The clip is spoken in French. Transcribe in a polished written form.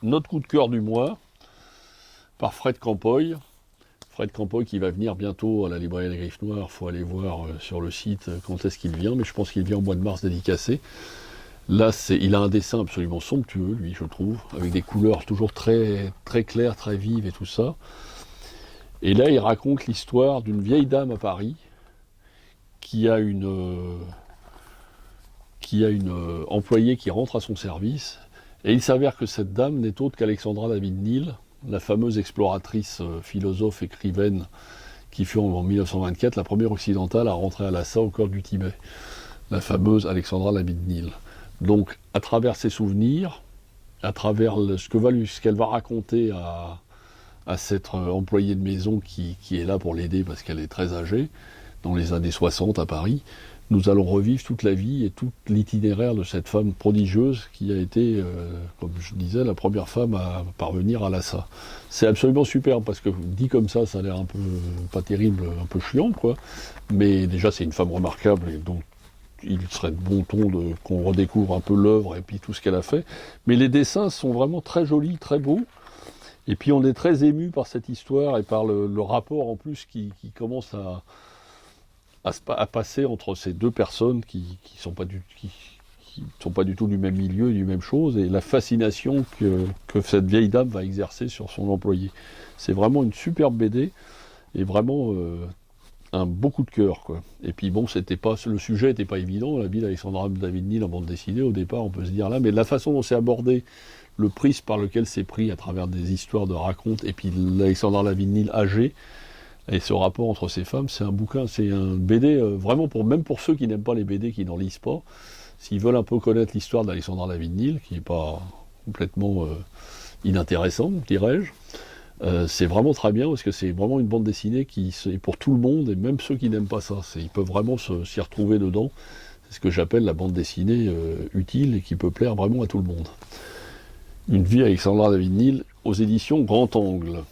Notre coup de cœur du mois, par Fred Campoy. Fred Campoy qui va venir bientôt à la librairie des Griffes Noires. Il faut aller voir sur le site quand est-ce qu'il vient, mais je pense qu'il vient au mois de mars dédicacé. Là, il a un dessin absolument somptueux, lui, je trouve, avec des couleurs toujours très, très claires, très vives et tout ça. Et là, il raconte l'histoire d'une vieille dame à Paris qui a une employée qui rentre à son service. Et il s'avère que cette dame n'est autre qu'Alexandra David-Néel, la fameuse exploratrice, philosophe, écrivaine, qui fut en 1924 la première occidentale à rentrer à Lhasa au cœur du Tibet. La fameuse Alexandra David-Néel. Donc, à travers ses souvenirs, à travers ce qu'elle va raconter à cette employée de maison qui est là pour l'aider parce qu'elle est très âgée, dans les années 60 à Paris, nous allons revivre toute la vie et tout l'itinéraire de cette femme prodigieuse qui a été, comme je disais, la première femme à parvenir à Lhasa. C'est absolument superbe parce que dit comme ça a l'air un peu pas terrible, un peu chiant, quoi. Mais déjà, c'est une femme remarquable et donc il serait de bon ton qu'on redécouvre un peu l'œuvre et puis tout ce qu'elle a fait. Mais les dessins sont vraiment très jolis, très beaux. Et puis on est très ému par cette histoire et par le rapport en plus qui commence à passer entre ces deux personnes qui sont pas du tout du même milieu, du même chose, et la fascination que cette vieille dame va exercer sur son employé. C'est vraiment une superbe BD, et vraiment un beau coup de cœur, quoi. Et puis bon, le sujet n'était pas évident, la vie d'Alexandra David-Néel en bande dessinée, au départ, on peut se dire là, mais la façon dont c'est abordé, le prisme par lequel c'est pris à travers des histoires de racontes, et puis Alexandra David-Néel âgée, et ce rapport entre ces femmes, c'est un bouquin, c'est un BD, vraiment même pour ceux qui n'aiment pas les BD, qui n'en lisent pas, s'ils veulent un peu connaître l'histoire d'Alexandra David-Néel, qui n'est pas complètement inintéressante, dirais-je, c'est vraiment très bien, parce que c'est vraiment une bande dessinée qui est pour tout le monde, et même ceux qui n'aiment pas ça, ils peuvent vraiment s'y retrouver dedans. C'est ce que j'appelle la bande dessinée utile, et qui peut plaire vraiment à tout le monde. Une vie avec Alexandra David-Néel, aux éditions Grand Angle.